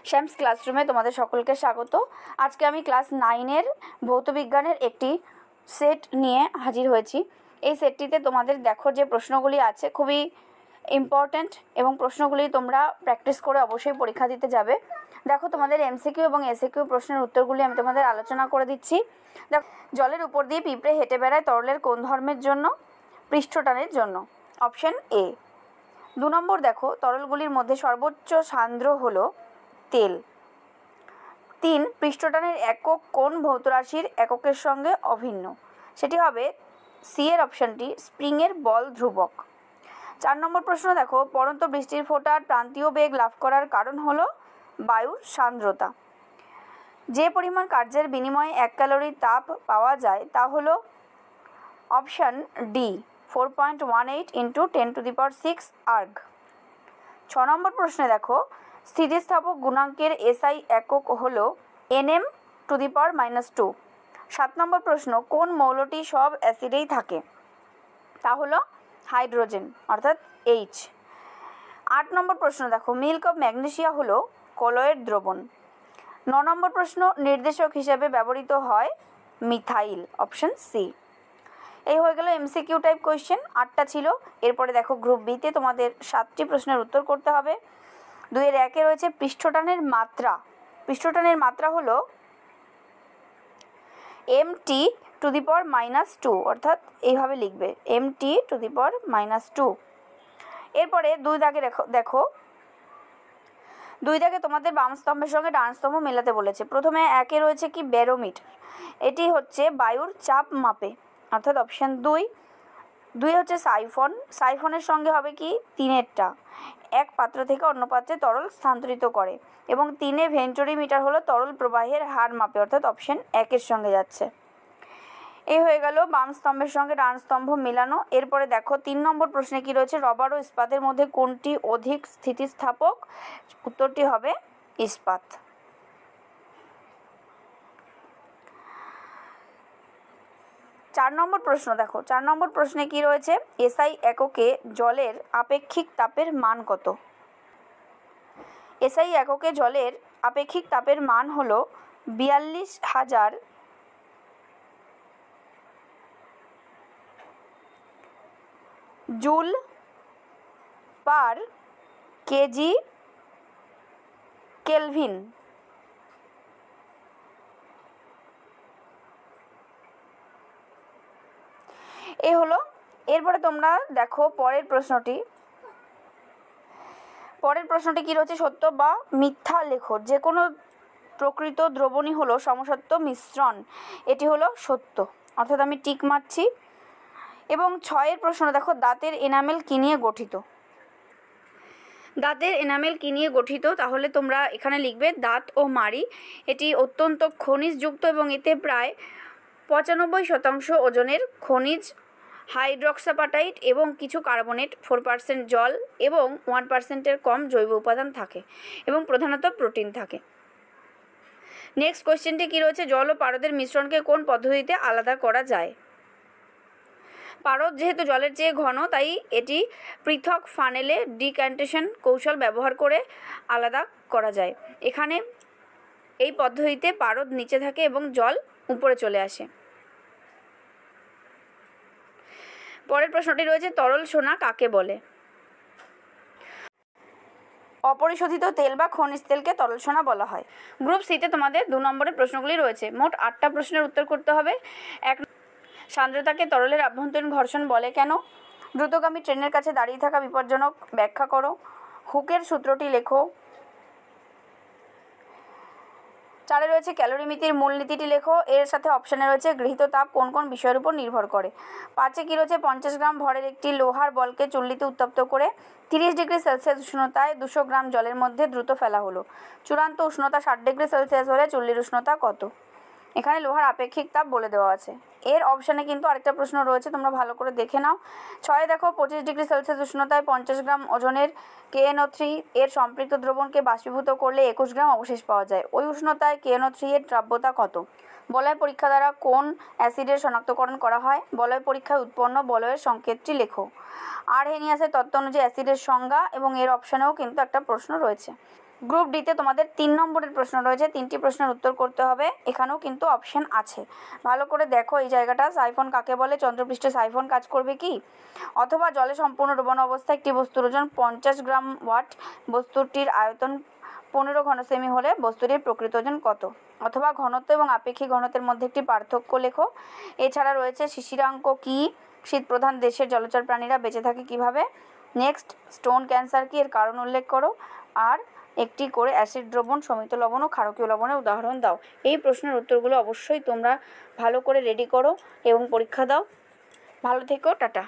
শ্যামস ক্লাসরুমে তোমাদের সকলকে স্বাগত। আজকে আমি ক্লাস 9-এর ভৌতবিজ্ঞানের একটি সেট নিয়ে হাজির হয়েছি। এই সেটটিতে তোমাদের দেখো যে প্রশ্নগুলি আছে খুবই ইম্পর্ট্যান্ট এবং প্রশ্নগুলি তোমরা প্র্যাকটিস করে অবশ্যই পরীক্ষা দিতে যাবে। দেখো তোমাদের এমসিকিউ এবং এসএকিউ প্রশ্নের উত্তরগুলি আমি তোমাদের আলোচনা করে দিচ্ছি। দেখো, জলের উপর দিয়ে পিঁপড়ে হেঁটে বেড়ায় তরলের কোন ধর্মের জন্য? পৃষ্ঠটানের জন্য। Option A. 2 নম্বর দেখো, তরলগুলির মধ্যে সর্বোচ্চ সান্দ্র হলো তেল। 3, পৃষ্ঠটানের একক কোন ভৌতরাশির এককের সঙ্গে অভিন্ন? সেটি হবে সি এর অপশানটি, স্প্রিংয়ের বল ধ্রুবক। 4 নম্বর প্রশ্ন দেখো, পড়ন্ত বৃষ্টির ফোঁটার প্রান্তীয় বেগ লাভ করার কারণ হলো বায়ুর সান্দ্রতা। যে পরিমাণ কার্যের বিনিময়ে 1 ক্যালোরির তাপ পাওয়া যায় তা হলো অপশান ডি, 4.18 × 10⁶ আর্গ। 6 নম্বর প্রশ্নে দেখো, স্থিতিস্থাপক গুণাঙ্কের এসআই একক হলো nm⁻²। 7 নম্বর প্রশ্ন, কোন মৌলটি সব অ্যাসিডেই থাকে? তা হলো হাইড্রোজেন অর্থাৎ H। 8 নম্বর প্রশ্ন দেখো, মিল্ক অফ ম্যাগনেসিয়া হলো কলয়েড দ্রবণ। 9 নম্বর প্রশ্ন, নির্দেশক হিসেবে ব্যবহৃত হয় মিথাইল, অপশন সি। এই হয়ে গেল এমসিকিউ টাইপ কোয়েশ্চেন, 8টা ছিল। এরপরে দেখো গ্রুপ বিতে তোমাদের 7টি প্রশ্নের উত্তর করতে হবে। 2-এর 1-এ রয়েছে পৃষ্ঠটানের মাত্রা। পৃষ্ঠটানের মাত্রা হলো mt⁻², অর্থাৎ এইভাবে লিখবে mt⁻²। এরপরে 2 দাগে দেখো 2 দাগে তোমাদের বাম স্তম্ভের সঙ্গে ডান স্তম্ভ মেলাতে বলেছে। প্রথমে 1-এ রয়েছে কি ব্যারোমিটার, এটি হচ্ছে বায়ুর চাপ মাপে, অর্থাৎ অপশান 2। 2 হচ্ছে সাইফন, সাইফনের সঙ্গে হবে কি 3-এরটা, এক পাত্র থেকে অন্য পাত্রে তরল স্থানান্তরিত করে। এবং 3-এ ভেন্টোরিমিটার হলো তরল প্রবাহের হার মাপে, অর্থাৎ অপশান 1-এর সঙ্গে যাচ্ছে। এই হয়ে গেল বাম স্তম্ভের সঙ্গে ডান স্তম্ভ মেলানো। এরপরে দেখো 3 নম্বর প্রশ্নে কি রয়েছে, রবার ও ইস্পাতের মধ্যে কোনটি অধিক স্থিতিস্থাপক? উত্তরটি হবে ইস্পাত। 4 নম্বর প্রশ্ন দেখো, 4 নম্বর প্রশ্নে কি রয়েছে, এসআই এককে জলের আপেক্ষিক তাপের মান কত? এসআই এককে জলের আপেক্ষিক তাপের মান হলো 42,000 জুল পার কেজি কেলভিন। এই হলো। এরপরে তোমরা দেখো পরের প্রশ্নটি কি রয়েছে, সত্য বা মিথ্যা লেখো। যে কোনো প্রকৃত দ্রবণই হলো সমসত্ব মিশ্রণ, এটি হলো সত্য, অর্থাৎ আমি টিক মারছি। এবং 6-এর প্রশ্ন দেখো, দাঁতের এনামেল কী নিয়ে গঠিত? দাঁতের এনামেল কী নিয়ে গঠিত? তাহলে তোমরা এখানে লিখবে দাঁত ও মাড়ি। এটি অত্যন্ত খনিজযুক্ত এবং এতে প্রায় 95% ওজনের খনিজ হাইড্রক্সাপাটাইট এবং কিছু কার্বনেট, 4% জল এবং 1%-এর কম জৈব উপাদান থাকে এবং প্রধানত প্রোটিন থাকে। নেক্সট কোয়েশ্চেনটি কী রয়েছে, জল ও পারদের মিশ্রণকে কোন পদ্ধতিতে আলাদা করা যায়? পারদ যেহেতু জলের চেয়ে ঘন, তাই এটি পৃথক ফানেলে ডিক্যান্টেশন কৌশল ব্যবহার করে আলাদা করা যায়। এখানে এই পদ্ধতিতে পারদ নিচে থাকে এবং জল উপরে চলে আসে। পরের প্রশ্নটি রয়েছে, তরল সোনা কাকে বলে? অপরিশোধিত তেল বা খনিজ তেলকে তরল সোনা বলা হয়। গ্রুপ সিতে তোমাদের 2 নম্বরের প্রশ্নগুলি রয়েছে। মোট 8টা প্রশ্নের উত্তর করতে হবে। 1, সান্দ্রতাকে তরলের আভ্যন্তরীণ ঘর্ষণ বলে কেন? দ্রুতগামী ট্রেনের কাছে দাঁড়িয়ে থাকা বিপজ্জনক, ব্যাখ্যা করো। হুকের সূত্রটি লেখো। 4-এ রয়েছে ক্যালোরিমিতির মূলনীতিটি লেখো। এর সাথে অপশানে রয়েছে গৃহীত তাপ কোন কোন বিষয়ের উপর নির্ভর করে। 5-এ কী রয়েছে, 50 গ্রাম ভরের একটি লোহার বলকে চুল্লিতে উত্তপ্ত করে 30°C উষ্ণতায় 200 গ্রাম জলের মধ্যে দ্রুত ফেলা হলো। চূড়ান্ত উষ্ণতা 60°C হলে চুল্লির উষ্ণতা কত? এখানে লোহার আপেক্ষিক তাপ বলে দেওয়া আছে। এর অপশানে কিন্তু আরেকটা প্রশ্ন রয়েছে, তোমরা ভালো করে দেখে নাও। 6-এ দেখো 25°C উষ্ণতায় 50 গ্রাম ওজনের KNO3 এর সম্পৃক্ত দ্রবণকে বাষ্পীভূত করলে 21 গ্রাম অবশেষ পাওয়া যায়। ওই উষ্ণতায় KNO3 এর দ্রাব্যতা কত? বলয় পরীক্ষা দ্বারা কোন অ্যাসিডের শনাক্তকরণ করা হয়? বলয় পরীক্ষায় উৎপন্ন বলয়ের সংকেতটি লেখো। আরহেনিয়াসের তত্ত্ব অনুযায়ী অ্যাসিডের সংজ্ঞা এবং এর অপশানেও কিন্তু একটা প্রশ্ন রয়েছে। গ্রুপ ডিতে তোমাদের 3 নম্বরের প্রশ্ন রয়েছে, 3টি প্রশ্নের উত্তর করতে হবে, এখানেও কিন্তু অপশান আছে। ভালো করে দেখো এই জায়গাটা। সাইফন কাকে বলে? চন্দ্রপৃষ্ঠে সাইফন কাজ করবে কি? অথবা জলে সম্পূর্ণ ডোবানো অবস্থায় একটি বস্তুর ওজন 50 গ্রাম ওয়াট, বস্তুটির আয়তন 15 ঘনসেমি হলে বস্তুটির প্রকৃত ওজন কত? অথবা ঘনত্ব এবং আপেক্ষিক ঘনত্বের মধ্যে একটি পার্থক্য লেখো। এছাড়া রয়েছে শিশিরাঙ্ক কি? শীত প্রধান দেশের জলচর প্রাণীরা বেঁচে থাকে কিভাবে? নেক্সট, স্টোন ক্যান্সার কি? এর কারণ উল্লেখ করো। আর একটি করে অ্যাসিড দ্রবণ, সমিত লবণ ও ক্ষারকীয় লবণের উদাহরণ দাও। এই প্রশ্নের উত্তরগুলো অবশ্যই তোমরা ভালো করে রেডি করো এবং পরীক্ষা দাও। ভালো থেকো, টাটা।